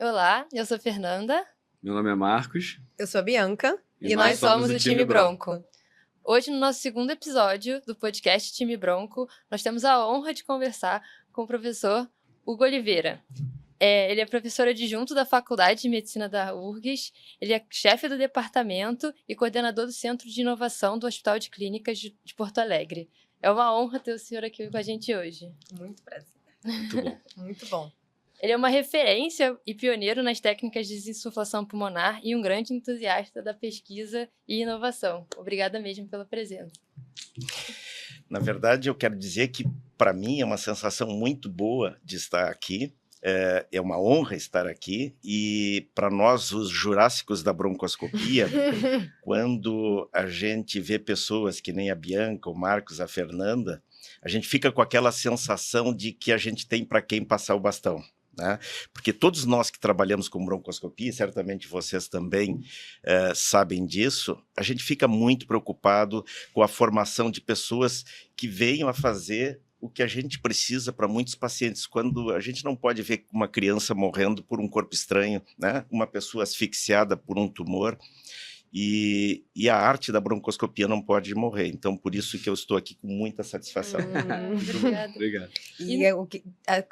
Olá, eu sou Fernanda. Meu nome é Marcos. Eu sou a Bianca. E nós somos o Time Bronco. Hoje, no nosso segundo episódio do podcast Time Bronco, nós temos a honra de conversar com o professor Hugo Oliveira. Ele é professor adjunto da Faculdade de Medicina da URGS, ele é chefe do departamento e coordenador do Centro de Inovação do Hospital de Clínicas de Porto Alegre. É uma honra ter o senhor aqui com a gente hoje. Muito prazer. Muito bom. Muito bom. Ele é uma referência e pioneiro nas técnicas de desinsuflação pulmonar e um grande entusiasta da pesquisa e inovação. Obrigada mesmo pela presença. Na verdade, eu quero dizer que, para mim, é uma sensação muito boa de estar aqui. É uma honra estar aqui. E, para nós, os jurássicos da broncoscopia, quando a gente vê pessoas que nem a Bianca, o Marcos, a Fernanda, a gente fica com aquela sensação de que a gente tem para quem passar o bastão. Né? Porque todos nós que trabalhamos com broncoscopia, certamente vocês também sabem disso, a gente fica muito preocupado com a formação de pessoas que venham a fazer o que a gente precisa para muitos pacientes, quando a gente não pode ver uma criança morrendo por um corpo estranho, né? Uma pessoa asfixiada por um tumor, e a arte da broncoscopia não pode morrer. Então, por isso que eu estou aqui com muita satisfação. Obrigada. Obrigado. E é o que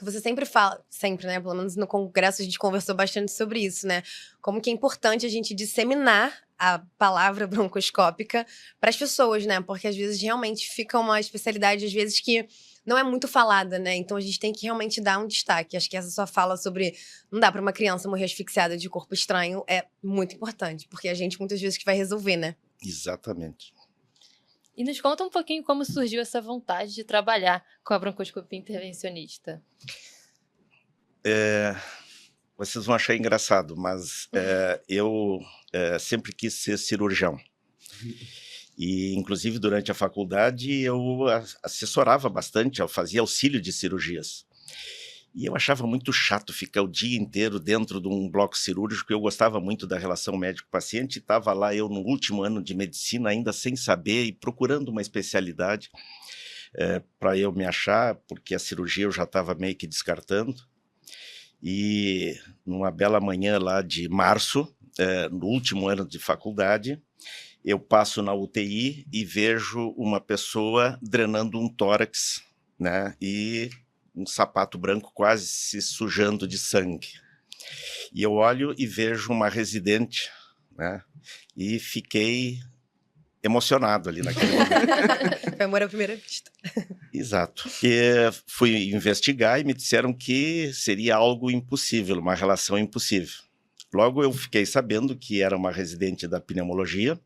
você sempre fala, sempre, né? Pelo menos no congresso a gente conversou bastante sobre isso, né? Como que é importante a gente disseminar a palavra broncoscópica para as pessoas, né? Porque às vezes realmente fica uma especialidade, às vezes, que não é muito falada, né? Então a gente tem que realmente dar um destaque. Acho que essa sua fala sobre não dá para uma criança morrer asfixiada de corpo estranho é muito importante, porque a gente muitas vezes que vai resolver, né? Exatamente. E nos conta um pouquinho como surgiu essa vontade de trabalhar com a broncoscopia intervencionista. Vocês vão achar engraçado, mas eu sempre quis ser cirurgião. E, inclusive, durante a faculdade, eu assessorava bastante, eu fazia auxílio de cirurgias. E eu achava muito chato ficar o dia inteiro dentro de um bloco cirúrgico. Eu gostava muito da relação médico-paciente, e estava lá eu no último ano de medicina, ainda sem saber, e procurando uma especialidade para eu me achar, porque a cirurgia eu já estava meio que descartando. E, numa bela manhã lá de março, no último ano de faculdade, eu passo na UTI e vejo uma pessoa drenando um tórax, né? E um sapato branco quase se sujando de sangue. E eu olho e vejo uma residente, né? E fiquei emocionado ali naquele momento. Foi amor à primeira vista. Exato. E fui investigar e me disseram que seria algo impossível, uma relação impossível. Logo eu fiquei sabendo que era uma residente da pneumologia,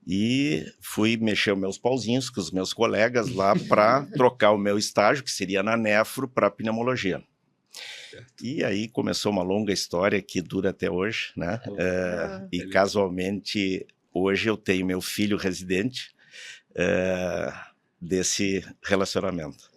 e fui mexer os meus pauzinhos com os meus colegas lá para trocar o meu estágio, que seria na nefro, para pneumologia. E aí começou uma longa história que dura até hoje, né? E casualmente, hoje eu tenho meu filho residente desse relacionamento.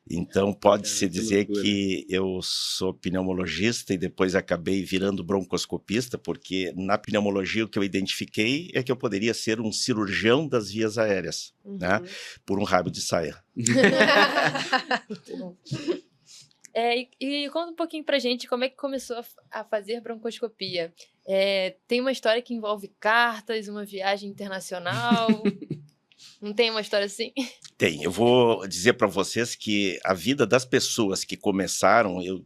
Então, pode-se dizer que eu sou pneumologista e depois acabei virando broncoscopista, porque na pneumologia o que eu identifiquei é que eu poderia ser um cirurgião das vias aéreas, né? Por um rabo de saia. E conta um pouquinho pra gente como é que começou a fazer broncoscopia. Tem uma história que envolve cartas, uma viagem internacional... Não tem uma história assim? Tem. Eu vou dizer para vocês que a vida das pessoas que começaram, eu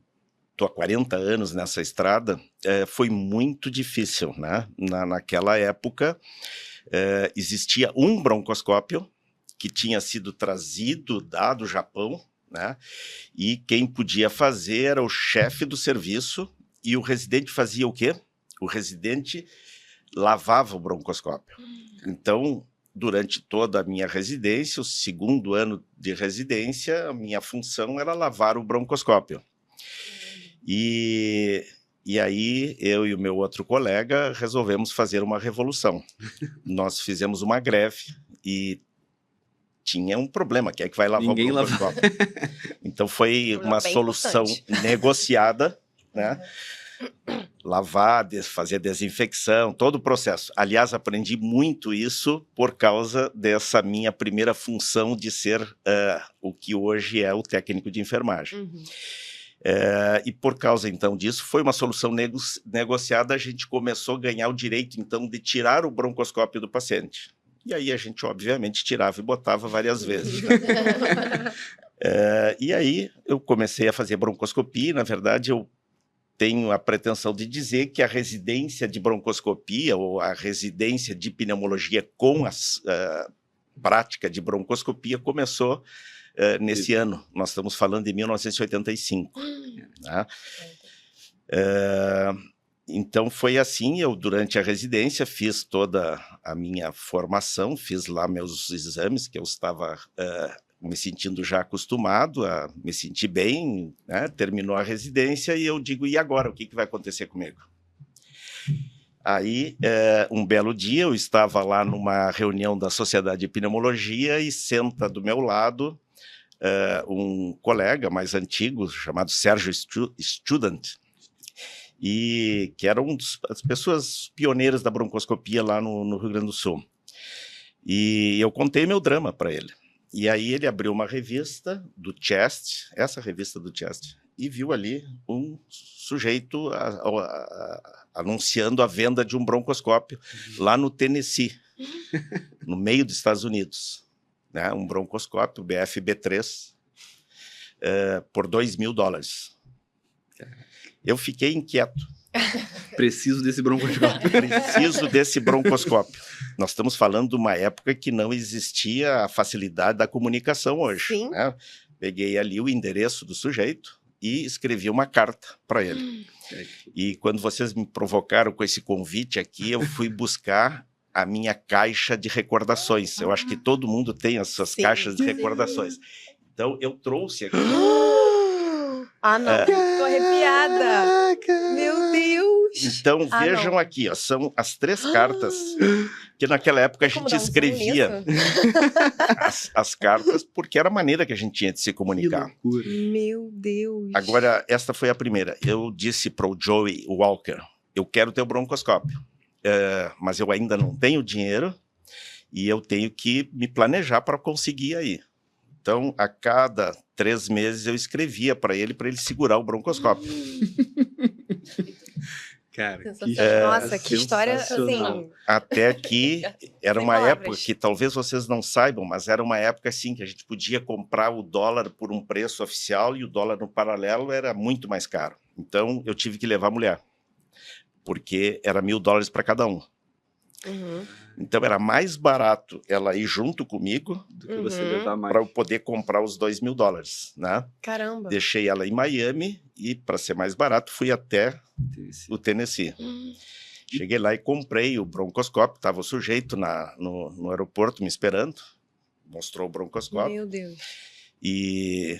estou há 40 anos nessa estrada, foi muito difícil, né? Naquela época, existia um broncoscópio que tinha sido trazido do Japão, né? E quem podia fazer era o chefe do serviço, e o residente fazia o quê? O residente lavava o broncoscópio. Então, durante toda a minha residência, o segundo ano de residência, a minha função era lavar o broncoscópio. E aí, eu e o meu outro colega resolvemos fazer uma revolução. Nós fizemos uma greve e tinha um problema, que é que vai lavar Ninguém o broncoscópio. Então, foi uma solução negociada, né? Lavar, fazer desinfecção, todo o processo. Aliás, aprendi muito isso por causa dessa minha primeira função de ser o que hoje é o técnico de enfermagem. E por causa, então, disso, foi uma solução negociada, a gente começou a ganhar o direito, então, de tirar o broncoscópio do paciente. E aí a gente, obviamente, tirava e botava várias vezes. E aí eu comecei a fazer broncoscopia, e, na verdade, eu tenho a pretensão de dizer que a residência de broncoscopia ou a residência de pneumologia com a prática de broncoscopia começou nesse ano. Nós estamos falando de 1985. Né? Então foi assim, eu durante a residência fiz toda a minha formação, fiz lá meus exames, que eu estava me sentindo já acostumado, me senti bem, né? Terminou a residência e eu digo, e agora, o que vai acontecer comigo? Aí, um belo dia, eu estava lá numa reunião da Sociedade de Pneumologia e senta do meu lado um colega mais antigo, chamado Sérgio Student, e que era das pessoas pioneiras da broncoscopia lá no Rio Grande do Sul. E eu contei meu drama para ele. E aí ele abriu uma revista do Chest, essa revista do Chest, e viu ali um sujeito anunciando a venda de um broncoscópio lá no Tennessee, no meio dos Estados Unidos. Né? Um broncoscópio BF-B3 por $2.000. Eu fiquei inquieto. Preciso desse broncoscópio. Preciso desse broncoscópio. Nós estamos falando de uma época que não existia a facilidade da comunicação hoje. Sim. Né? Peguei ali o endereço do sujeito e escrevi uma carta para ele. E quando vocês me provocaram com esse convite aqui, eu fui buscar a minha caixa de recordações. Eu acho que todo mundo tem as suas caixas de recordações. Então, eu trouxe aqui... Ah, não. Tô arrepiada. Meu Deus. Então, vejam aqui, ó, são as 3 cartas que naquela época a gente escrevia as cartas, porque era a maneira que a gente tinha de se comunicar. Que loucura. Meu Deus. Agora, esta foi a primeira. Eu disse para o Joey Walker, eu quero ter o broncoscópio, mas eu ainda não tenho dinheiro e eu tenho que me planejar para conseguir aí. Então, a cada 3 meses eu escrevia para ele segurar o broncoscópio. Cara, nossa, que história assim. Até que era Sem uma palavras. época que talvez vocês não saibam, mas era uma época assim que a gente podia comprar o dólar por um preço oficial e o dólar no paralelo era muito mais caro. Então, eu tive que levar a mulher, porque era $1.000 para cada um. Uhum. Então, era mais barato ela ir junto comigo do que você levar mais. para eu poder comprar os $2.000, né? Caramba. Deixei ela em Miami e, para ser mais barato, fui até o Tennessee. Cheguei lá e comprei o broncoscópio, estava o sujeito no aeroporto me esperando, mostrou o broncoscópio. Meu Deus. E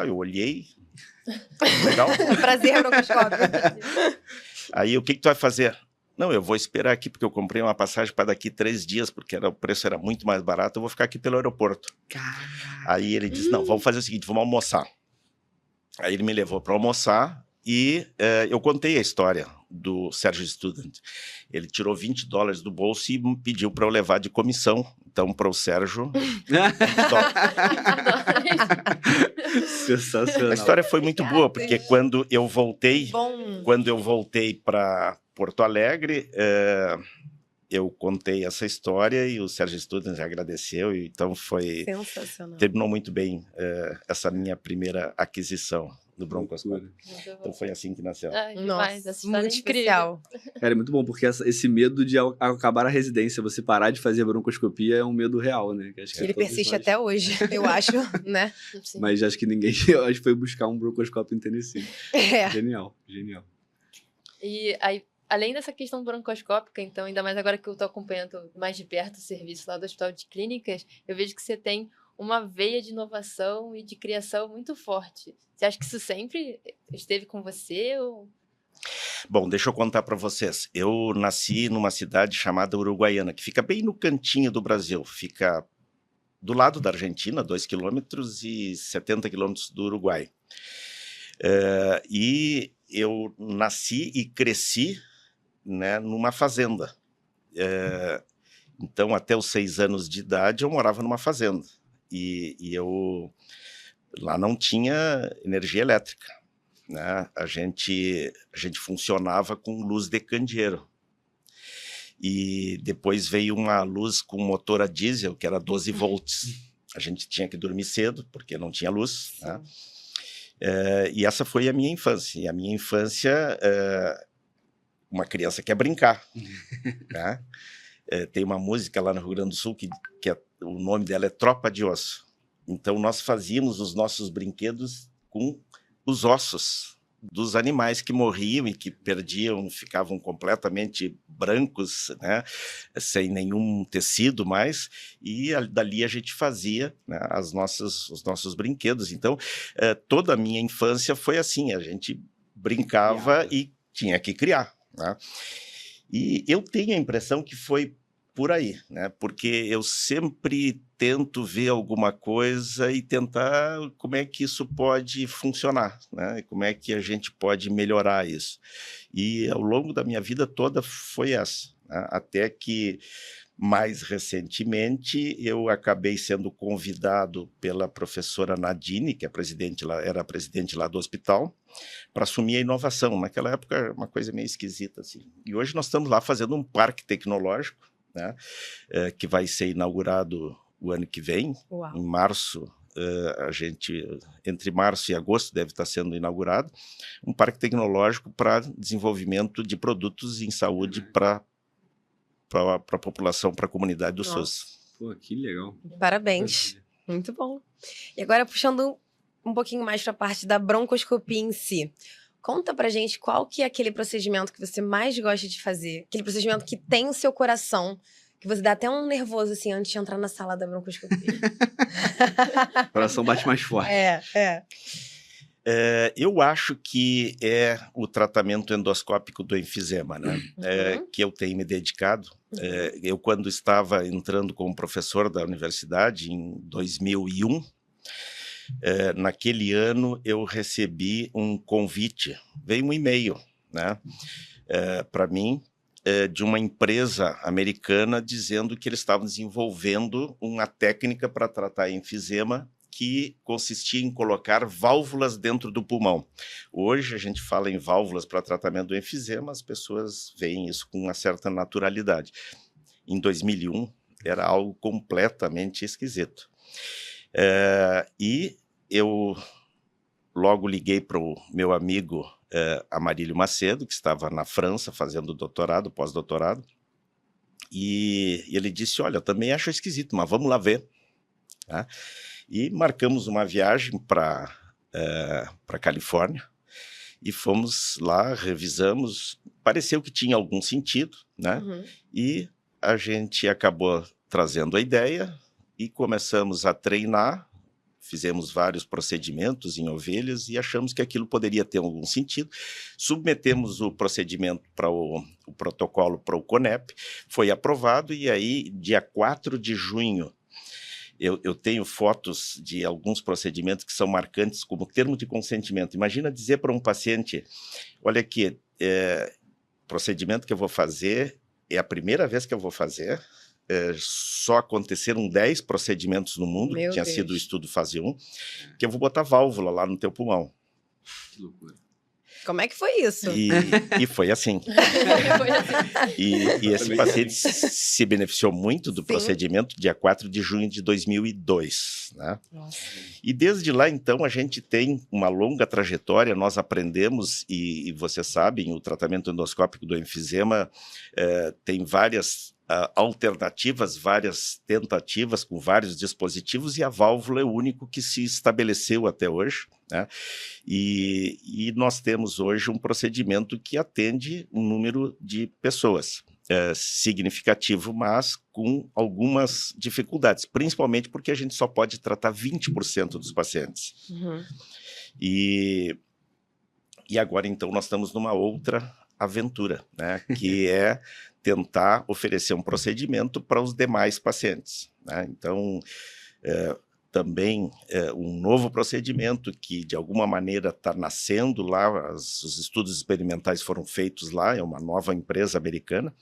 eu olhei, legal. Prazer, broncoscópio. Aí, o que tu vai fazer? Não, eu vou esperar aqui, porque eu comprei uma passagem para daqui 3 dias, porque o preço era muito mais barato, eu vou ficar aqui pelo aeroporto. Caraca. Aí ele disse, não, vamos fazer o seguinte, vamos almoçar. Aí ele me levou para almoçar e eu contei a história do Sérgio Student. Ele tirou $20 do bolso e pediu para eu levar de comissão, então, para o Sérgio, $20. Sensacional. A história foi muito boa, porque quando eu voltei para Porto Alegre, eu contei essa história e o Sérgio Student agradeceu, e então Sensacional. terminou muito bem essa minha primeira aquisição do broncoscópio. Então foi assim que nasceu. Ai, demais, Nossa, essa história muito é incrível. especial. Cara, é muito bom, porque esse medo de acabar a residência, você parar de fazer broncoscopia é um medo real, né? Que acho que Ele todos persiste nós. até hoje, eu acho, né? Sim. Mas acho que ninguém foi buscar um broncoscópio em Tennessee. É. Genial, genial. E aí, além dessa questão broncoscópica, então, ainda mais agora que eu estou acompanhando mais de perto o serviço lá do Hospital de Clínicas, eu vejo que você tem uma veia de inovação e de criação muito forte. Você acha que isso sempre esteve com você? Ou... Bom, deixa eu contar para vocês. Eu nasci numa cidade chamada Uruguaiana, que fica bem no cantinho do Brasil. Fica do lado da Argentina, 2 quilômetros e 70 quilômetros do Uruguai. E eu nasci e cresci, né, numa fazenda. Então, até os 6 anos de idade, eu morava numa fazenda. E eu lá não tinha energia elétrica. né, a gente funcionava com luz de candeeiro. E depois veio uma luz com motor a diesel, que era 12 volts. A gente tinha que dormir cedo, porque não tinha luz, né? E essa foi a minha infância. E a minha infância, uma criança quer brincar, né? Tem uma música lá no Rio Grande do Sul que o nome dela é Tropa de Osso. Então, nós fazíamos os nossos brinquedos com os ossos dos animais que morriam e que perdiam, ficavam completamente brancos, né, sem nenhum tecido mais, e dali a gente fazia, né, os nossos brinquedos. Então, toda a minha infância foi assim, a gente brincava e tinha que criar, né? E eu tenho a impressão que foi por aí, né? Porque eu sempre tento ver alguma coisa e tentar como é que isso pode funcionar, né? Como é que a gente pode melhorar isso. E ao longo da minha vida toda foi essa, né? Até que, mais recentemente, eu acabei sendo convidado pela professora Nadine, que era a presidente lá do hospital, para assumir a inovação. Naquela época era uma coisa meio esquisita, assim. E hoje nós estamos lá fazendo um parque tecnológico, né, que vai ser inaugurado o ano que vem. Uau. Em março, entre março e agosto deve estar sendo inaugurado, um parque tecnológico para desenvolvimento de produtos em saúde para a população, para a comunidade do SUS. Pô, que legal. Parabéns. Muito bom. E agora, puxando um pouquinho mais para a parte da broncoscopia em si. Conta pra gente qual que é aquele procedimento que você mais gosta de fazer. Aquele procedimento que tem o seu coração, que você dá até um nervoso, assim, antes de entrar na sala da broncoscopia. O coração bate mais forte. Eu acho que é o tratamento endoscópico do enfisema, né? Que eu tenho me dedicado. Eu, quando estava entrando como professor da universidade, em 2001, naquele ano eu recebi um convite, veio um e-mail, né, para mim, de uma empresa americana dizendo que eles estavam desenvolvendo uma técnica para tratar enfisema que consistia em colocar válvulas dentro do pulmão. Hoje a gente fala em válvulas para tratamento do enfisema, as pessoas veem isso com uma certa naturalidade. Em 2001 era algo completamente esquisito. E eu logo liguei para o meu amigo Amarílio Macedo, que estava na França fazendo doutorado, pós-doutorado, e ele disse, olha, eu também acho esquisito, mas vamos lá ver. Tá? E marcamos uma viagem para a Califórnia, e fomos lá, revisamos, pareceu que tinha algum sentido, né? E a gente acabou trazendo a ideia, e começamos a treinar, fizemos vários procedimentos em ovelhas e achamos que aquilo poderia ter algum sentido. Submetemos o procedimento para o protocolo para o CONEP, foi aprovado e aí, dia 4 de junho, eu tenho fotos de alguns procedimentos que são marcantes como termo de consentimento. Imagina dizer para um paciente, olha aqui, procedimento que eu vou fazer, é a primeira vez que eu vou fazer, só aconteceram 10 procedimentos no mundo, que tinha sido o estudo fase 1, que eu vou botar válvula lá no teu pulmão. Que loucura. Como é que foi isso? E foi assim. E esse paciente se beneficiou muito do procedimento dia 4 de junho de 2002. Né? E desde lá, então, a gente tem uma longa trajetória, nós aprendemos, e vocês sabem, o tratamento endoscópico do enfisema tem várias alternativas, várias tentativas com vários dispositivos, e a válvula é o único que se estabeleceu até hoje, né? E nós temos hoje um procedimento que atende um número de pessoas significativo, mas com algumas dificuldades, principalmente porque a gente só pode tratar 20% dos pacientes. E agora, então, nós estamos numa outra aventura, né? Que é tentar oferecer um procedimento para os demais pacientes, né? Então, também um novo procedimento que, de alguma maneira, está nascendo lá, os estudos experimentais foram feitos lá, é uma nova empresa americana,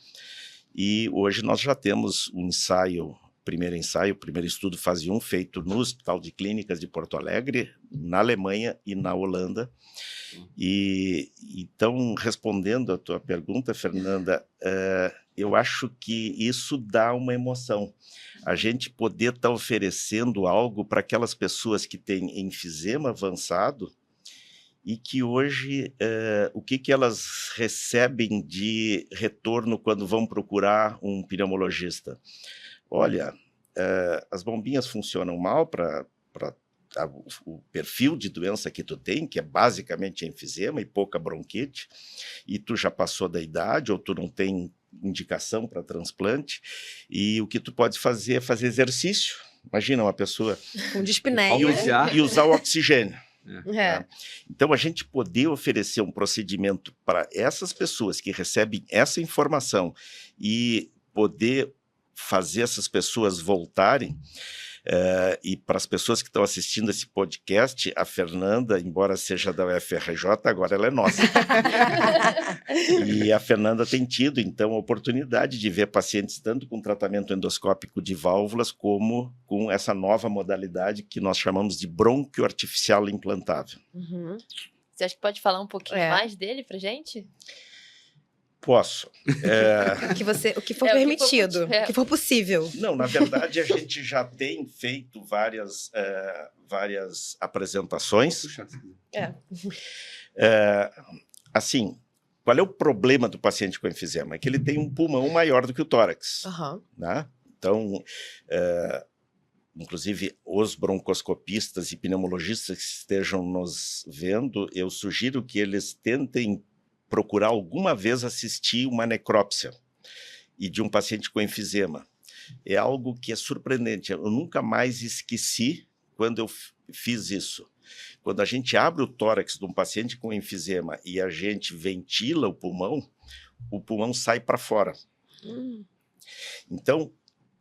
e hoje nós já temos um ensaio primeiro ensaio, o primeiro estudo fase 1, feito no Hospital de Clínicas de Porto Alegre, na Alemanha e na Holanda. E então, respondendo a tua pergunta, Fernanda, eu acho que isso dá uma emoção. A gente poder estar oferecendo algo para aquelas pessoas que têm enfisema avançado e que hoje, o que elas recebem de retorno quando vão procurar um pneumologista? Olha, as bombinhas funcionam mal para o perfil de doença que tu tem, que é basicamente enfisema e pouca bronquite, e tu já passou da idade ou tu não tem indicação para transplante, e o que tu pode fazer é fazer exercício. Imagina uma pessoa... Com dispneia. E usar o oxigênio. É. Então, a gente poder oferecer um procedimento para essas pessoas que recebem essa informação e poder fazer essas pessoas voltarem, e para as pessoas que estão assistindo esse podcast, a Fernanda, embora seja da UFRJ, agora ela é nossa. E a Fernanda tem tido, então, a oportunidade de ver pacientes tanto com tratamento endoscópico de válvulas como com essa nova modalidade que nós chamamos de brônquio artificial implantável. Uhum. Você acha que pode falar um pouquinho É. mais dele pra gente? Posso. O que for É, o que for permitido, possível. o que for possível. Não, na verdade, a gente já tem feito várias apresentações. Puxa, se quiser. Assim, qual é o problema do paciente com enfisema? É que ele tem um pulmão maior do que o tórax. Aham. Né? Então, inclusive, os broncoscopistas e pneumologistas que estejam nos vendo, eu sugiro que eles tentem procurar alguma vez assistir uma necrópsia e de um paciente com enfisema. É algo que é surpreendente. Eu nunca mais esqueci quando eu fiz isso. Quando a gente abre o tórax de um paciente com enfisema e a gente ventila o pulmão sai para fora. Então,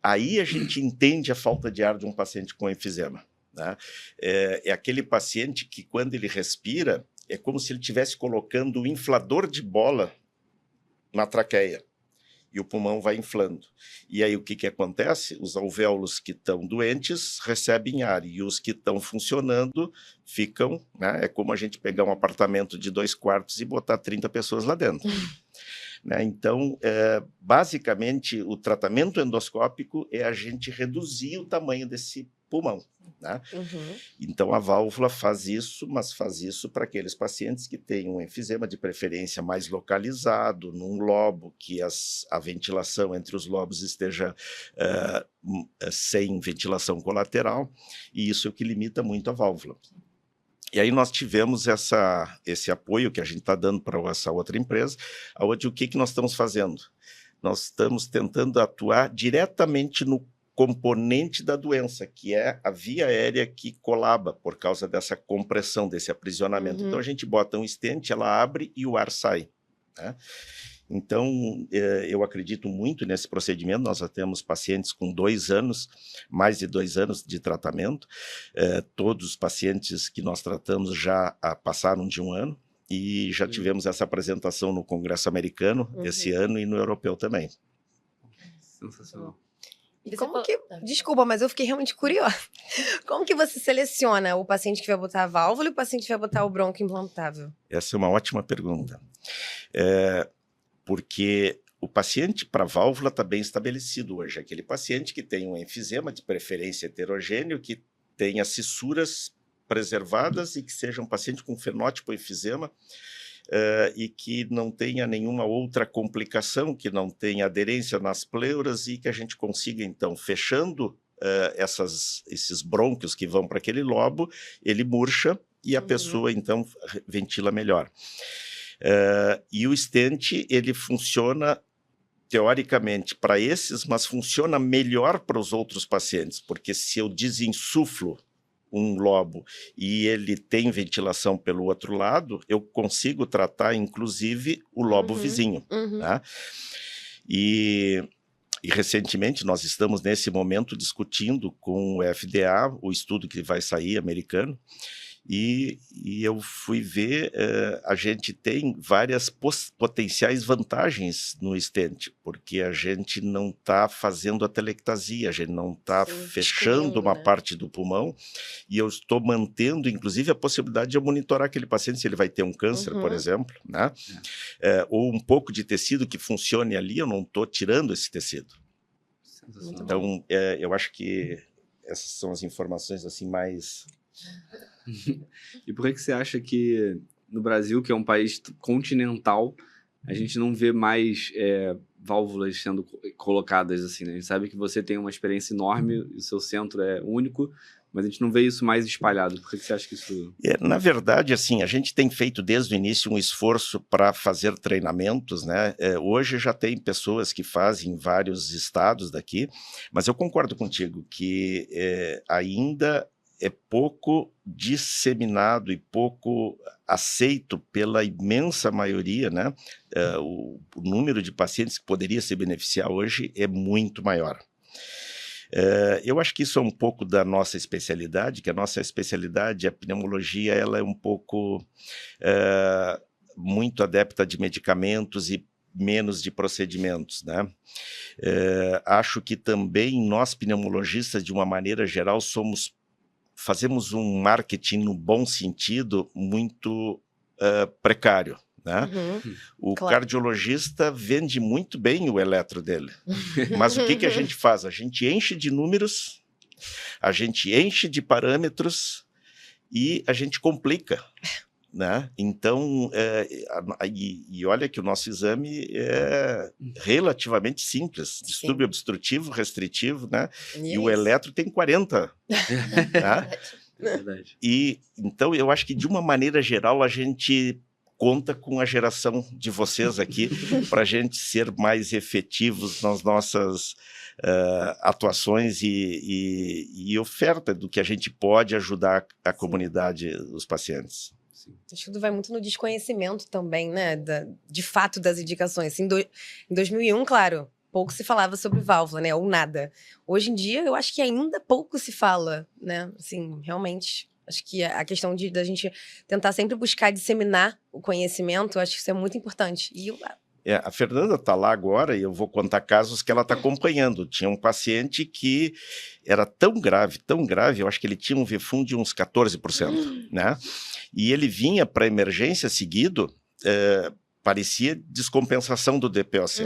aí a gente entende a falta de ar de um paciente com enfisema. Né? É aquele paciente que, quando ele respira, é como se ele estivesse colocando um inflador de bola na traqueia. E o pulmão vai inflando. E aí o que acontece? Os alvéolos que estão doentes recebem ar e os que estão funcionando ficam... Né? É como a gente pegar um apartamento de 2 quartos e botar 30 pessoas lá dentro. Né? Então, basicamente, o tratamento endoscópico é a gente reduzir o tamanho desse pulmão. Né? Uhum. Então, a válvula faz isso, mas faz isso para aqueles pacientes que têm um enfisema de preferência mais localizado, num lobo, que a ventilação entre os lobos esteja sem ventilação colateral, e isso é o que limita muito a válvula. E aí nós tivemos esse apoio que a gente está dando para essa outra empresa, onde o que nós estamos fazendo? Nós estamos tentando atuar diretamente no componente da doença, que é a via aérea que colaba por causa dessa compressão, desse aprisionamento. Uhum. Então a gente bota um stent, ela abre e o ar sai. Né? Então, eu acredito muito nesse procedimento. Nós já temos pacientes com 2 anos, mais de 2 anos de tratamento. Todos os pacientes que nós tratamos já passaram de 1 ano e já tivemos essa apresentação no Congresso Americano esse ano e no Europeu também. Sensacional. E como que... Desculpa, mas eu fiquei realmente curiosa. Como que você seleciona o paciente que vai botar a válvula e o paciente que vai botar o bronco implantável? Essa é uma ótima pergunta. Porque o paciente para válvula está bem estabelecido hoje. Aquele paciente que tem um enfisema, de preferência heterogêneo, que tenha cissuras preservadas e que seja um paciente com fenótipo enfisema, e que não tenha nenhuma outra complicação, que não tenha aderência nas pleuras e que a gente consiga, então, fechando esses brônquios que vão para aquele lobo, ele murcha e a pessoa, então, ventila melhor. E o stent, ele funciona teoricamente para esses, mas funciona melhor para os outros pacientes, porque se eu desinsuflo um lobo e ele tem ventilação pelo outro lado, eu consigo tratar, inclusive, o lobo vizinho. Tá? E recentemente nós estamos, nesse momento, discutindo com o FDA, o estudo que vai sair, americano, E eu fui ver, a gente tem várias potenciais vantagens no stent, porque a gente não está fazendo a telectasia, a gente não está fechando uma parte do pulmão, e eu estou mantendo, inclusive, a possibilidade de eu monitorar aquele paciente se ele vai ter um câncer, por exemplo, né? Ou um pouco de tecido que funcione ali, eu não estou tirando esse tecido. Então, eu acho que essas são as informações assim mais... E por que você acha que no Brasil, que é um país continental, a gente não vê mais válvulas sendo colocadas assim, né? A gente sabe que você tem uma experiência enorme, o seu centro é único, mas a gente não vê isso mais espalhado. Por que você acha que isso... Na verdade, assim, a gente tem feito desde o início um esforço para fazer treinamentos, né? Hoje já tem pessoas que fazem em vários estados daqui, mas eu concordo contigo que ainda é pouco disseminado e pouco aceito pela imensa maioria, né? O número de pacientes que poderia se beneficiar hoje é muito maior. Eu acho que isso é um pouco da nossa especialidade, que a nossa especialidade, a pneumologia, ela é um pouco muito adepta de medicamentos e menos de procedimentos, né? Acho que também nós, pneumologistas, de uma maneira geral, fazemos um marketing no bom sentido muito precário, né? O cardiologista vende muito bem o eletro dele, mas o que a gente faz? A gente enche de números, a gente enche de parâmetros e a gente complica, né? Então, e olha que o nosso exame é relativamente simples, distúrbio obstrutivo, restritivo, né? E o eletro tem 40, né? Verdade. E então eu acho que de uma maneira geral a gente conta com a geração de vocês aqui para a gente ser mais efetivos nas nossas atuações e oferta do que a gente pode ajudar a comunidade, os pacientes. Acho que tudo vai muito no desconhecimento também, né? De fato das indicações. Em 2001, claro, pouco se falava sobre válvula, né? Ou nada. Hoje em dia, eu acho que ainda pouco se fala, né? Assim, realmente, acho que a questão da gente tentar sempre buscar disseminar o conhecimento, acho que isso é muito importante. E a Fernanda está lá agora e eu vou contar casos que ela está acompanhando. Tinha um paciente que era tão grave, eu acho que ele tinha um VFUM de uns 14%, né? E ele vinha para emergência seguido, parecia descompensação do DPOC.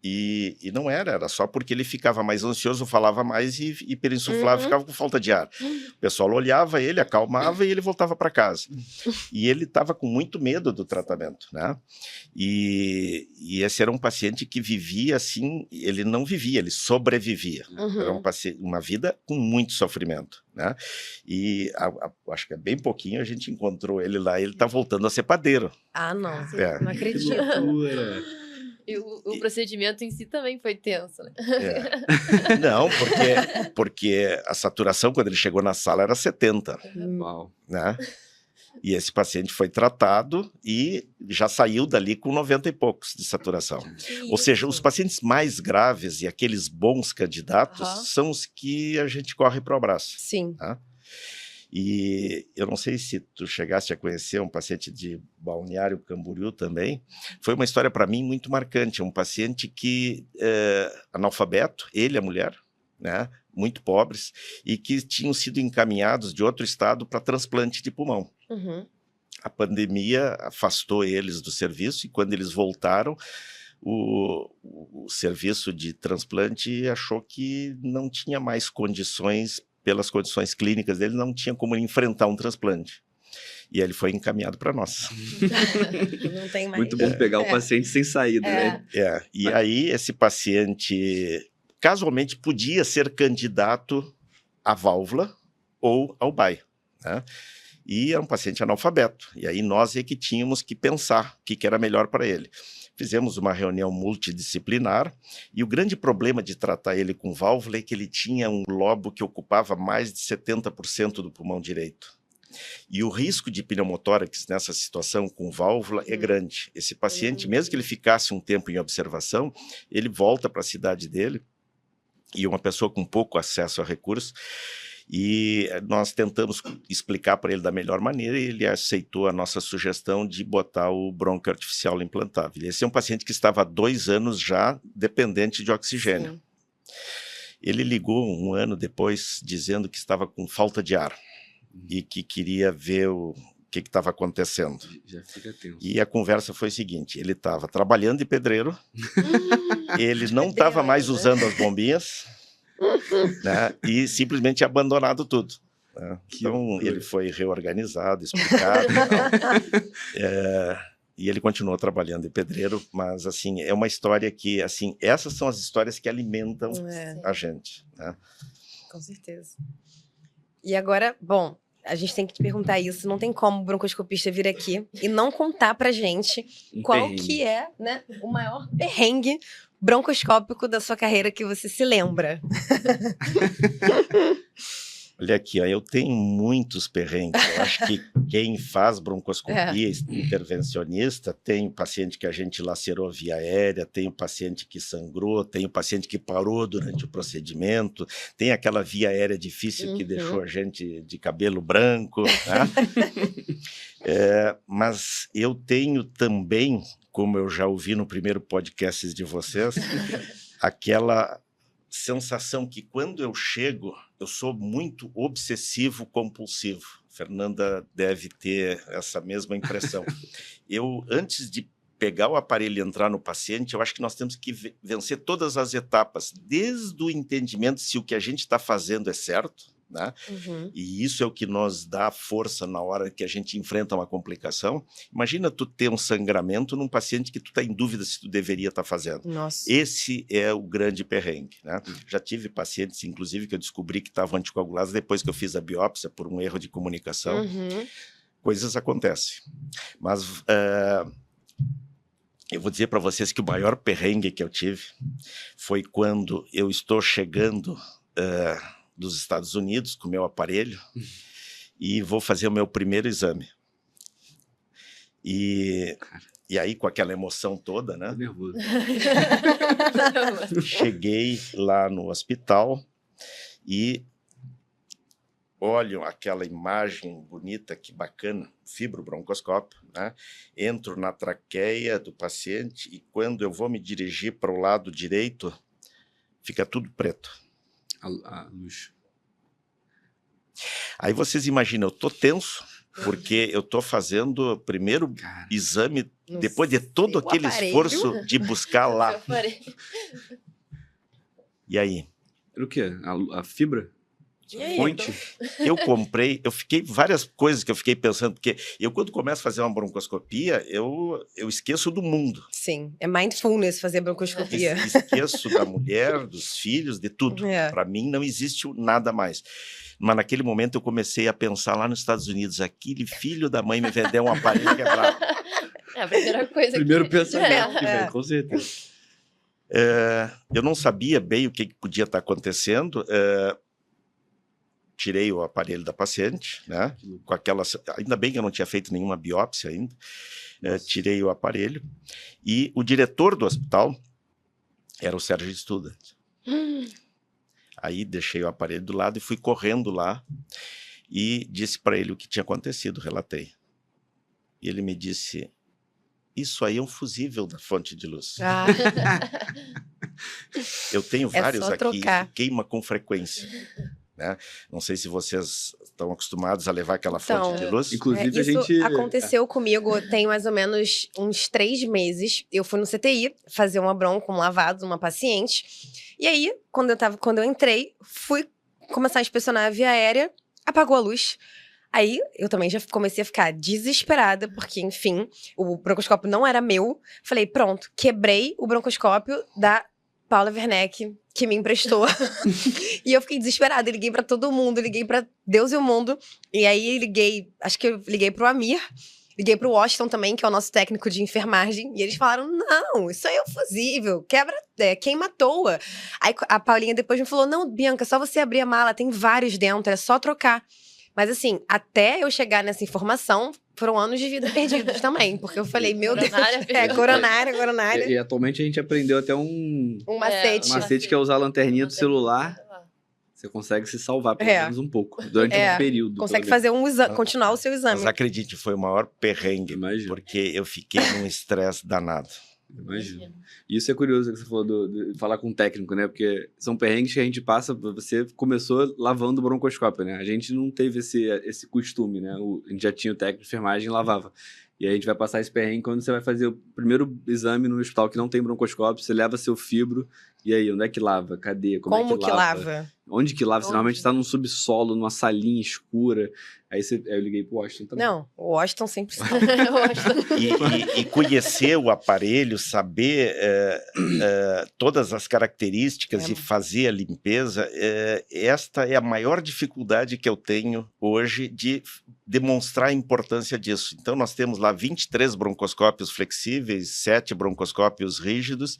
E não era só porque ele ficava mais ansioso, falava mais e hiperinsuflava, ficava com falta de ar. O pessoal olhava ele, acalmava e ele voltava para casa. E ele estava com muito medo do tratamento, né? E esse era um paciente que vivia assim, ele não vivia, ele sobrevivia. Era uma vida com muito sofrimento, né? E acho que é bem pouquinho a gente encontrou ele lá, ele está voltando a ser padeiro. Ah, não, não acredito. E o procedimento em si também foi tenso, né? Não, porque a saturação, quando ele chegou na sala, era 70. Uau. Né? E esse paciente foi tratado e já saiu dali com 90 e poucos de saturação. Ou seja, os pacientes mais graves e aqueles bons candidatos são os que a gente corre para o abraço. Sim. Tá? E eu não sei se tu chegaste a conhecer um paciente de Balneário Camboriú também. Foi uma história para mim muito marcante. Um paciente que analfabeto, ele e a mulher, né, muito pobres, e que tinham sido encaminhados de outro estado para transplante de pulmão. A pandemia afastou eles do serviço e quando eles voltaram, o serviço de transplante achou que não tinha mais condições, pelas condições clínicas dele, não tinha como enfrentar um transplante. E aí ele foi encaminhado para nós. Não tem mais. Muito bom pegar o paciente sem saída, né? E aí esse paciente, casualmente, podia ser candidato à válvula ou ao BAI, né? E era um paciente analfabeto. E aí nós é que tínhamos que pensar o que era melhor para ele. Fizemos uma reunião multidisciplinar e o grande problema de tratar ele com válvula é que ele tinha um lobo que ocupava mais de 70% do pulmão direito. E o risco de pneumotórax nessa situação com válvula é grande. Esse paciente, mesmo que ele ficasse um tempo em observação, ele volta para a cidade dele, e uma pessoa com pouco acesso a recursos, E nós tentamos explicar para ele da melhor maneira e ele aceitou a nossa sugestão de botar o brônquio artificial implantável. Esse é um paciente que estava há 2 anos já dependente de oxigênio. Sim. Ele ligou 1 ano depois dizendo que estava com falta de ar e que queria ver o que estava acontecendo. Já fica tenso. E a conversa foi a seguinte, ele estava trabalhando de pedreiro, ele não estava mais usando as bombinhas, né, e simplesmente abandonado tudo. Né? Então, ele foi reorganizado, explicado. E ele continuou trabalhando de pedreiro, mas, assim, é uma história que, assim, essas são as histórias que alimentam a gente. Né? Com certeza. E agora, bom, a gente tem que te perguntar isso, não tem como o broncoscopista vir aqui e não contar pra gente qual que é, né, o maior perrengue broncoscópico da sua carreira que você se lembra. Olha aqui, ó, eu tenho muitos perrengues. Eu acho que quem faz broncoscopia intervencionista tem o paciente que a gente lacerou via aérea, tem o paciente que sangrou, tem o paciente que parou durante o procedimento, tem aquela via aérea difícil que deixou a gente de cabelo branco. Né? Mas eu tenho também, como eu já ouvi no primeiro podcast de vocês, aquela sensação que quando eu chego, eu sou muito obsessivo-compulsivo. Fernanda deve ter essa mesma impressão. Eu, antes de pegar o aparelho e entrar no paciente, eu acho que nós temos que vencer todas as etapas, desde o entendimento se o que a gente está fazendo é certo, né? E isso é o que nos dá força na hora que a gente enfrenta uma complicação. Imagina tu ter um sangramento num paciente que tu está em dúvida se tu deveria estar fazendo. Nossa. Esse é o grande perrengue, né? Já tive pacientes, inclusive, que eu descobri que estavam anticoagulados depois que eu fiz a biópsia por um erro de comunicação. Coisas acontecem. Mas eu vou dizer para vocês que o maior perrengue que eu tive foi quando eu estou chegando dos Estados Unidos com o meu aparelho e vou fazer o meu primeiro exame. E aí, com aquela emoção toda, né? Tô nervoso. Cheguei lá no hospital e olho aquela imagem bonita, que bacana, fibrobroncoscópio, né? Entro na traqueia do paciente e quando eu vou me dirigir para o lado direito, fica tudo preto. A luz. Aí vocês imaginam, eu tô tenso, porque eu tô fazendo o primeiro exame, depois de todo aquele esforço de buscar lá. E aí? Era o quê? A fibra? Fonte? Eu comprei, várias coisas que eu fiquei pensando, porque eu quando começo a fazer uma broncoscopia, eu esqueço do mundo. Sim, é mindfulness fazer broncoscopia. Esqueço da mulher, dos filhos, de tudo. Para mim não existe nada mais. Mas naquele momento eu comecei a pensar lá nos Estados Unidos, aquele filho da mãe me vendeu um aparelho quebrado. É a primeira coisa. Primeiro pensamento que vem, com certeza. Eu não sabia bem o que podia estar acontecendo. Tirei o aparelho da paciente, né? Com aquela, ainda bem que eu não tinha feito nenhuma biópsia ainda. Tirei o aparelho e o diretor do hospital era o Sérgio Student. Aí deixei o aparelho do lado e fui correndo lá e disse para ele o que tinha acontecido, relatei. E ele me disse, isso aí é um fusível da fonte de luz. Eu tenho vários aqui que queima com frequência. Né? Não sei se vocês estão acostumados a levar aquela fonte de luz. Inclusive, isso aconteceu comigo tem mais ou menos uns 3 meses. Eu fui no CTI fazer uma bronca, um lavado, uma paciente. E aí, quando eu entrei, fui começar a inspecionar a via aérea, apagou a luz. Aí, eu também já comecei a ficar desesperada, porque, enfim, o broncoscópio não era meu. Falei, pronto, quebrei o broncoscópio da Paula Werneck, que me emprestou. E eu fiquei desesperada, liguei pra todo mundo, liguei pra Deus e o mundo. E aí acho que eu liguei pro Amir, liguei pro Washington também, que é o nosso técnico de enfermagem. E eles falaram, não, isso aí é um fusível, queima à toa. Aí a Paulinha depois me falou, não, Bianca, é só você abrir a mala, tem vários dentro, é só trocar. Mas assim, até eu chegar nessa informação, foram anos de vida perdidos também. Porque eu falei, meu Deus, coronária. E atualmente a gente aprendeu até um macete. Macete que é usar a lanterninha do celular. Você consegue se salvar, pelo menos um pouco, durante um período. Consegue fazer um exame, continuar o seu exame. Mas acredite, foi o maior perrengue, Imagino. porque eu fiquei num estresse danado. Imagino. E isso é curioso que você falou de falar com o técnico, né? Porque são perrengues que a gente passa. Você começou lavando o broncoscópio, né? A gente não teve esse costume, né? A gente já tinha o técnico de enfermagem e lavava. E aí a gente vai passar esse perrengue quando você vai fazer o primeiro exame no hospital que não tem broncoscópio, você leva seu fibro, e aí, onde é que lava? Cadê? Como é que lava? Onde que lava? Você normalmente está num subsolo, numa salinha escura. Aí eu liguei pro Washington também. Não, o Washington sempre sabe. E conhecer o aparelho, saber todas as características e fazer a limpeza, esta é a maior dificuldade que eu tenho hoje de demonstrar a importância disso. Então, nós temos lá 23 broncoscópios flexíveis, 7 broncoscópios rígidos,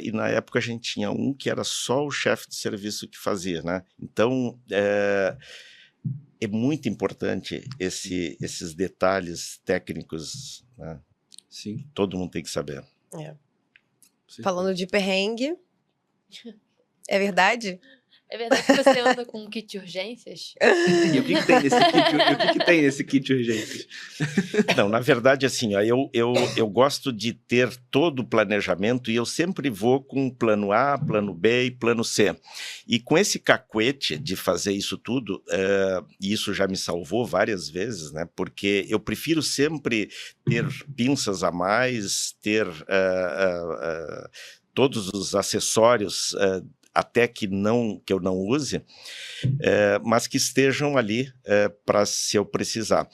e na época a gente tinha um que era só o chefe de serviço que fazia, né? Então, é muito importante esses detalhes técnicos, né? Sim. Todo mundo tem que saber. Falando de perrengue, é verdade? É verdade que você anda com um kit de urgências? E o que tem nesse kit? O que tem nesse kit de urgências? Não, na verdade, assim, ó, eu gosto de ter todo o planejamento e eu sempre vou com plano A, plano B e plano C. E com esse cacuete de fazer isso tudo, e isso já me salvou várias vezes, né? Porque eu prefiro sempre ter pinças a mais, ter todos os acessórios até que eu não use, mas que estejam ali para se eu precisar.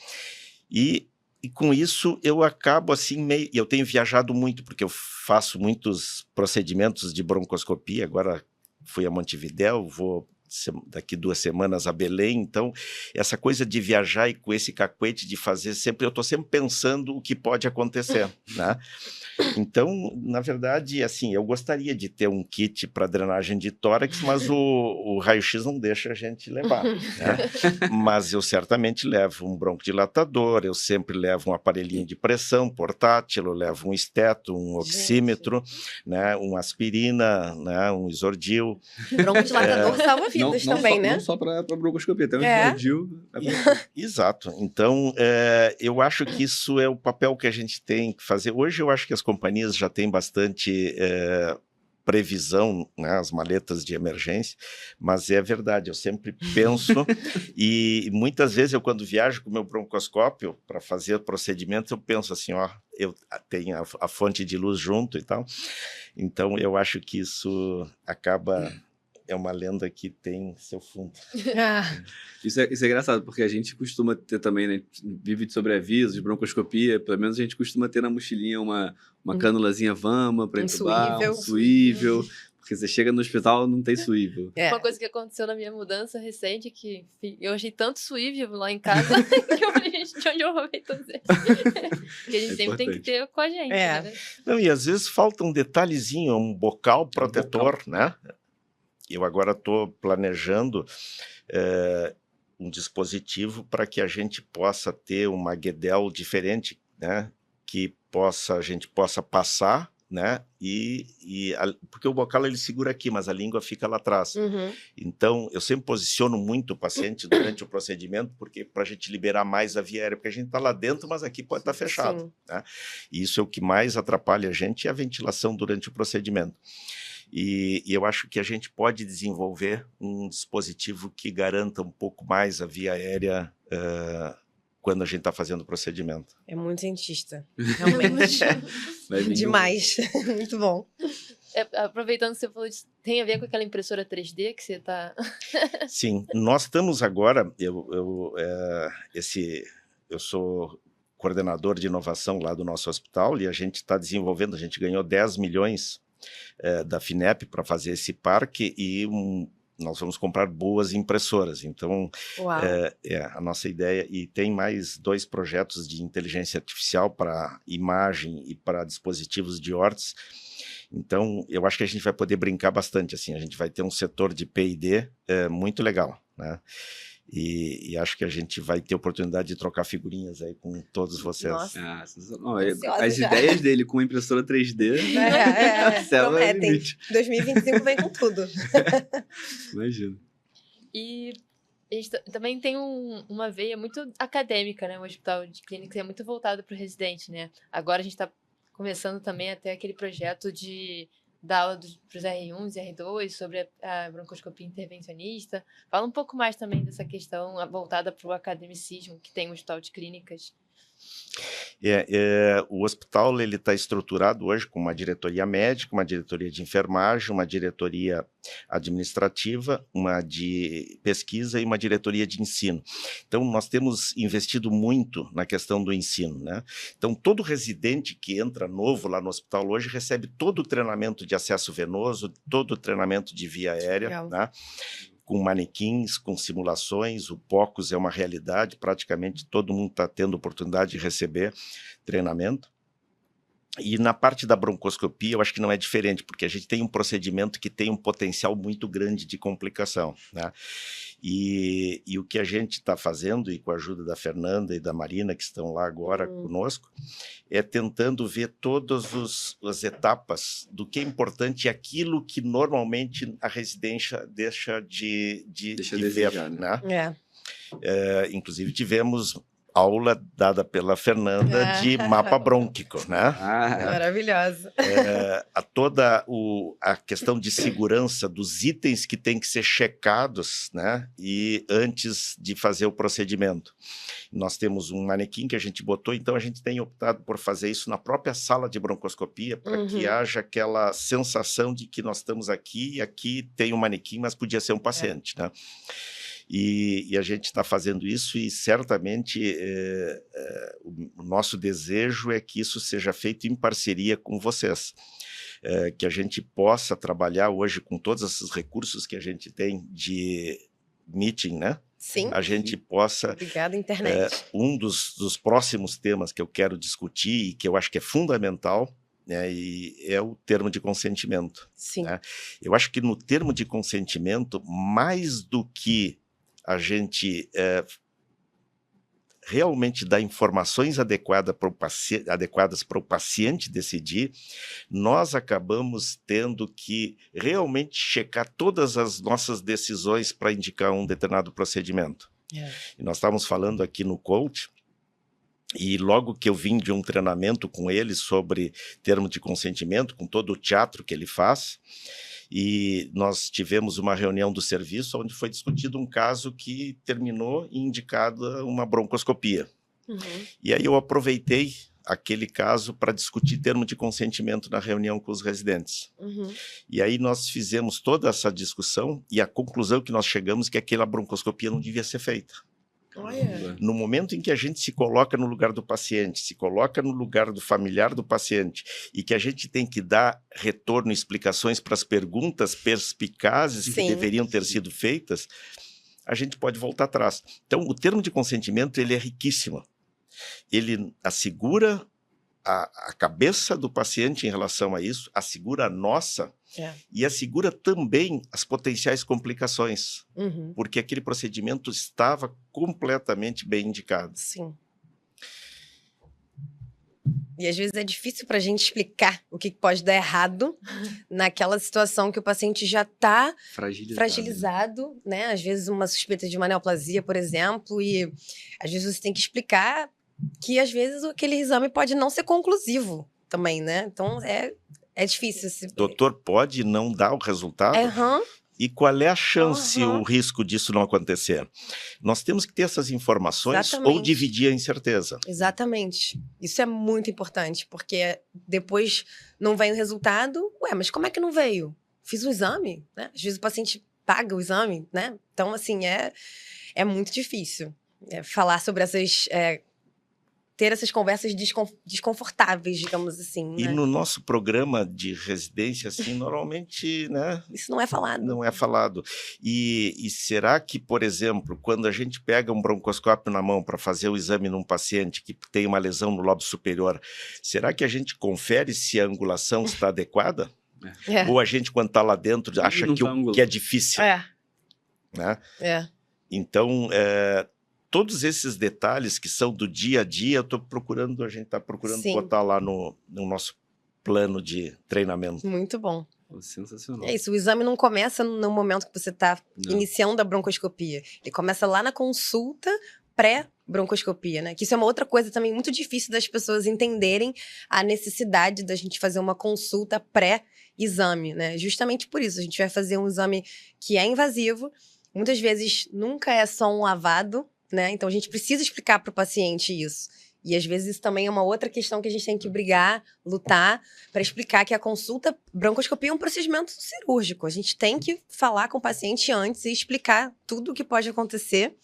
E com isso eu acabo assim eu tenho viajado muito, porque eu faço muitos procedimentos de broncoscopia, agora fui a Montevidéu, vou daqui 2 semanas a Belém, então essa coisa de viajar e com esse cacuete de fazer sempre, eu estou sempre pensando o que pode acontecer, né? Então, na verdade, assim, eu gostaria de ter um kit para drenagem de tórax, mas o raio-x não deixa a gente levar, né? Mas eu certamente levo um broncodilatador, eu sempre levo um aparelhinho de pressão portátil, eu levo um esteto, um oxímetro, né, uma aspirina, né, um isordil. Broncodilatador salva vidas também, né? Não só para broncoscopia, tem um isordil. Exato. Então, eu acho que isso é o papel que a gente tem que fazer. Hoje eu acho que as companhias já têm bastante previsão, né, as maletas de emergência, mas é verdade, eu sempre penso e muitas vezes eu quando viajo com o meu broncoscópio para fazer procedimento, eu penso assim, ó, eu tenho a fonte de luz junto e tal, então eu acho que isso acaba... É uma lenda que tem seu fundo. Isso é engraçado, porque a gente costuma ter também, né? Vive de sobreaviso, de broncoscopia, pelo menos a gente costuma ter na mochilinha uma canulazinha Vama para entubar, um suível, porque você chega no hospital não tem suível. Uma coisa que aconteceu na minha mudança recente, que eu achei tanto suível lá em casa, que eu falei, gente, de onde eu roubei todos eles? Porque a gente sempre tem que ter com a gente, né? Não, e às vezes falta um detalhezinho, um bocal protetor, né? Eu agora estou planejando um dispositivo para que a gente possa ter uma guedel diferente, né? Que a gente possa passar, né? Porque o bocal ele segura aqui, mas a língua fica lá atrás. Então, eu sempre posiciono muito o paciente durante o procedimento, porque para a gente liberar mais a via aérea, porque a gente está lá dentro, mas aqui pode estar fechado, né? E isso é o que mais atrapalha a gente, é a ventilação durante o procedimento. E eu acho que a gente pode desenvolver um dispositivo que garanta um pouco mais a via aérea quando a gente está fazendo o procedimento. É muito cientista, realmente. Demais, muito bom. Aproveitando que você falou disso, tem a ver com aquela impressora 3D que você está... Sim, nós estamos agora, eu sou coordenador de inovação lá do nosso hospital e a gente está desenvolvendo, a gente ganhou 10 milhões da FINEP para fazer esse parque e nós vamos comprar boas impressoras. Então, a nossa ideia, e tem mais 2 projetos de inteligência artificial para imagem e para dispositivos de órtese. Então, eu acho que a gente vai poder brincar bastante, assim, a gente vai ter um setor de P&D muito legal, né? E acho que a gente vai ter oportunidade de trocar figurinhas aí com todos vocês. As ideias dele com impressora 3D prometem. 2025 vem com tudo. Imagina. E a gente também tem uma veia muito acadêmica, né? O hospital de clínicas é muito voltado para o residente, né? Agora a gente está começando também a ter aquele projeto de dar aula para os R1 e R2 sobre a broncoscopia intervencionista. Fala um pouco mais também dessa questão voltada para o academicismo que tem o hospital de clínicas. O hospital está estruturado hoje com uma diretoria médica, uma diretoria de enfermagem, uma diretoria administrativa, uma de pesquisa e uma diretoria de ensino. Então, nós temos investido muito na questão do ensino, né? Então, todo residente que entra novo lá no hospital hoje recebe todo o treinamento de acesso venoso, todo o treinamento de via aérea, né? Com manequins, com simulações, o POCUS é uma realidade, praticamente todo mundo está tendo oportunidade de receber treinamento. E na parte da broncoscopia, eu acho que não é diferente, porque a gente tem um procedimento que tem um potencial muito grande de complicação, né? E o que a gente está fazendo, e com a ajuda da Fernanda e da Marina, que estão lá agora conosco, é tentando ver todas as etapas do que é importante e aquilo que normalmente a residência deixa de ver, né? Inclusive tivemos aula dada pela Fernanda de mapa brônquico, né? Maravilhosa. Toda a questão de segurança dos itens que têm que ser checados, né? E antes de fazer o procedimento. Nós temos um manequim que a gente botou, então a gente tem optado por fazer isso na própria sala de broncoscopia, para que haja aquela sensação de que nós estamos aqui, e aqui tem um manequim, mas podia ser um paciente, né? E a gente está fazendo isso e certamente o nosso desejo é que isso seja feito em parceria com vocês. Que a gente possa trabalhar hoje com todos esses recursos que a gente tem de meeting, né? Sim. A gente possa... Obrigada, internet. Um dos próximos temas que eu quero discutir e que eu acho que é fundamental, né, e é o termo de consentimento. Sim. Né? Eu acho que no termo de consentimento, mais do que a gente realmente dar informações adequadas para o paciente decidir, nós acabamos tendo que realmente checar todas as nossas decisões para indicar um determinado procedimento. E nós estávamos falando aqui no coach, e logo que eu vim de um treinamento com ele sobre termo de consentimento, com todo o teatro que ele faz, e nós tivemos uma reunião do serviço onde foi discutido um caso que terminou e indicada uma broncoscopia. E aí eu aproveitei aquele caso para discutir termo de consentimento na reunião com os residentes. E aí nós fizemos toda essa discussão e a conclusão que nós chegamos é que aquela broncoscopia não devia ser feita. No momento em que a gente se coloca no lugar do paciente, se coloca no lugar do familiar do paciente e que a gente tem que dar retorno, explicações para as perguntas perspicazes que deveriam ter sido feitas, a gente pode voltar atrás. Então, o termo de consentimento ele é riquíssimo. Ele assegura a cabeça do paciente em relação a isso, assegura a nossa e assegura também as potenciais complicações, porque aquele procedimento estava completamente bem indicado. Sim. E às vezes é difícil para a gente explicar o que pode dar errado naquela situação que o paciente já está fragilizado, né? Às vezes uma suspeita de uma neoplasia, por exemplo, e às vezes você tem que explicar que às vezes aquele exame pode não ser conclusivo também, né? Então é difícil. Doutor pode não dar o resultado? E qual é a chance, o risco disso não acontecer? Nós temos que ter essas informações ou dividir a incerteza. Exatamente. Isso é muito importante, porque depois não vem o resultado. Ué, mas como é que não veio? Fiz o exame, né? Às vezes o paciente paga o exame, né? Então, assim, é muito difícil falar sobre essas... ter essas conversas desconfortáveis, digamos assim. E né? no nosso programa de residência, assim, normalmente, né? Isso não é falado. Não é falado. E será que, por exemplo, quando a gente pega um broncoscópio na mão para fazer o exame num paciente que tem uma lesão no lobo superior, será que a gente confere se a angulação está adequada? Ou a gente, quando está lá dentro, acha que é difícil? Né? Então, todos esses detalhes que são do dia a dia, a gente está procurando botar lá no nosso plano de treinamento. Muito bom. Pô, sensacional. É isso, o exame não começa no momento que você está Não. iniciando a broncoscopia. Ele começa lá na consulta pré-broncoscopia, né? Que isso é uma outra coisa também muito difícil das pessoas entenderem a necessidade da gente fazer uma consulta pré-exame, né? Justamente por isso, a gente vai fazer um exame que é invasivo, muitas vezes nunca é só um lavado, né? Então a gente precisa explicar para o paciente isso. E às vezes isso também é uma outra questão que a gente tem que brigar, lutar, para explicar que a consulta broncoscopia é um procedimento cirúrgico. A gente tem que falar com o paciente antes e explicar tudo o que pode acontecer.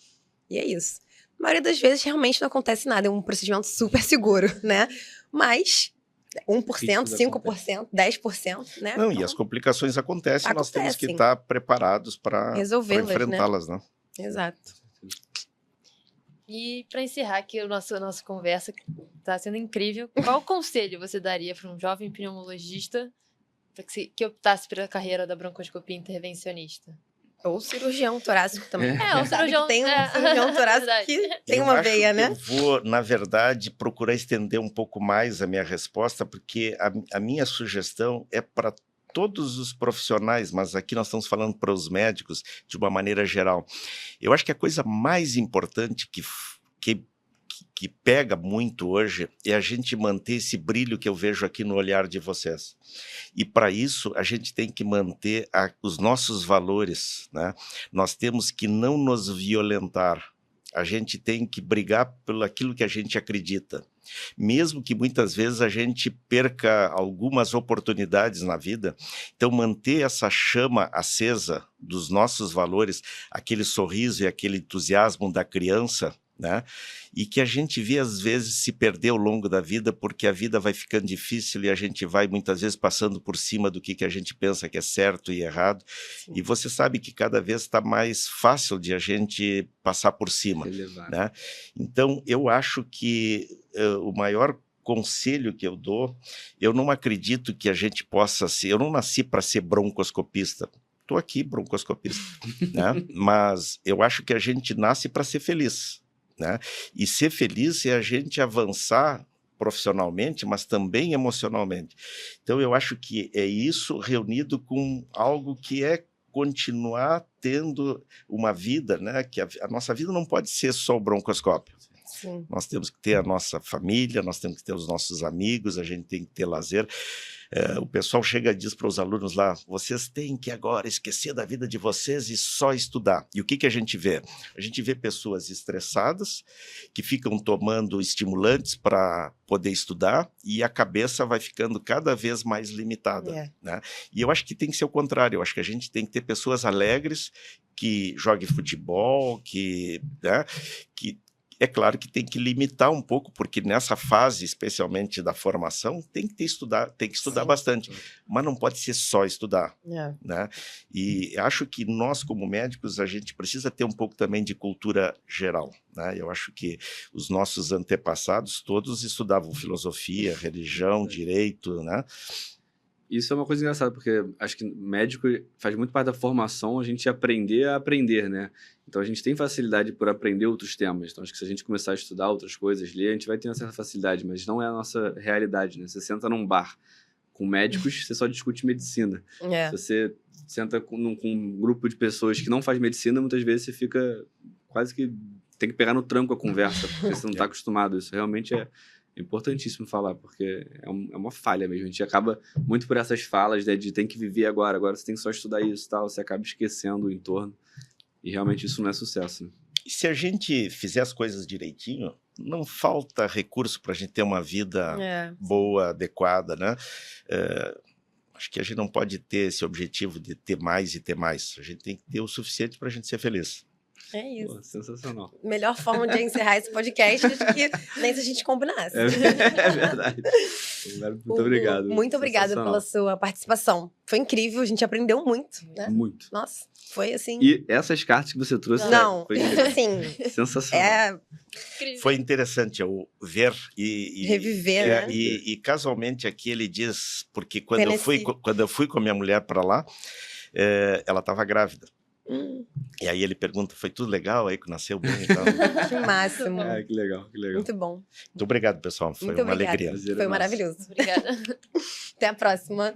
E é isso. A maioria das vezes realmente não acontece nada, é um procedimento super seguro, né? Mas 1%, 5%, 10%, né? Não, e as complicações acontecem, nós temos que Acontecem. estar preparados para Resolvê-las, né? enfrentá-las, né? Exato. E para encerrar aqui a nossa conversa, que está sendo incrível, qual conselho você daria para um jovem pneumologista para que optasse pela carreira da broncoscopia intervencionista? Ou cirurgião torácico também. Um Sabe cirurgião... que tem um cirurgião torácico verdade. que tem Eu uma acho veia, que né? Eu vou, na verdade, procurar estender um pouco mais a minha resposta, porque a minha sugestão é para todos os profissionais, mas aqui nós estamos falando para os médicos de uma maneira geral. Eu acho que a coisa mais importante que pega muito hoje é a gente manter esse brilho que eu vejo aqui no olhar de vocês. E para isso a gente tem que manter os nossos valores, né? Nós temos que não nos violentar. A gente tem que brigar pelo aquilo que a gente acredita. Mesmo que muitas vezes a gente perca algumas oportunidades na vida, então manter essa chama acesa dos nossos valores, aquele sorriso e aquele entusiasmo da criança, né? E que a gente vê às vezes se perder ao longo da vida, porque a vida vai ficando difícil e a gente vai muitas vezes passando por cima do que a gente pensa que é certo e errado. Sim. E você sabe que cada vez está mais fácil de a gente passar por cima, né? Então eu acho que o maior conselho que eu dou, eu não acredito que a gente possa ser, eu não nasci para ser broncoscopista. Estou aqui broncoscopista, né? Mas eu acho que a gente nasce para ser feliz, né? E ser feliz é a gente avançar profissionalmente, mas também emocionalmente. Então eu acho que é isso reunido com algo que é continuar tendo uma vida, né? Que a nossa vida não pode ser só o broncoscópio. Sim. Nós temos que ter a nossa família, nós temos que ter os nossos amigos, a gente tem que ter lazer. O pessoal chega e diz para os alunos lá, vocês têm que agora esquecer da vida de vocês e só estudar. E o que a gente vê? A gente vê pessoas estressadas, que ficam tomando estimulantes para poder estudar e a cabeça vai ficando cada vez mais limitada, né? E eu acho que tem que ser o contrário, eu acho que a gente tem que ter pessoas alegres, que joguem futebol, né, que é claro que tem que limitar um pouco, porque nessa fase, especialmente da formação, tem que estudar Sim. bastante, mas não pode ser só estudar, né? E acho que nós, como médicos, a gente precisa ter um pouco também de cultura geral, né? Eu acho que os nossos antepassados todos estudavam filosofia, religião, direito, né? Isso é uma coisa engraçada, porque acho que médico faz muito parte da formação a gente aprender a aprender, né? Então a gente tem facilidade por aprender outros temas. Então acho que se a gente começar a estudar outras coisas, ler, a gente vai ter uma certa facilidade, mas não é a nossa realidade, né? Você senta num bar com médicos, você só discute medicina. Se você senta com um grupo de pessoas que não faz medicina, muitas vezes você fica quase que... tem que pegar no tranco a conversa, porque você não está acostumado. Isso realmente é importantíssimo falar, porque é uma falha mesmo. A gente acaba muito por essas falas, né, de tem que viver agora você tem que só estudar isso e tal, você acaba esquecendo o entorno. E realmente isso não é sucesso. Né? E se a gente fizer as coisas direitinho, não falta recurso para a gente ter uma vida boa, adequada, né? Acho que a gente não pode ter esse objetivo de ter mais e ter mais. A gente tem que ter o suficiente para a gente ser feliz. É isso. Pô, sensacional. Melhor forma de encerrar esse podcast do que nem se a gente combinasse. É verdade. Muito obrigado. Muito obrigada pela sua participação. Foi incrível, a gente aprendeu muito, né? Muito. Nossa, foi assim... E essas cartas que você trouxe... Não, assim... sensacional. Foi interessante eu ver e reviver, né? E casualmente aqui ele diz, porque quando eu fui com a minha mulher para lá, ela estava grávida. E aí ele pergunta, foi tudo legal aí que nasceu bem e tal? Que máximo. Que legal, que legal. Muito bom. Muito obrigado, pessoal. Foi uma alegria. Foi maravilhoso. Obrigada. Até a próxima.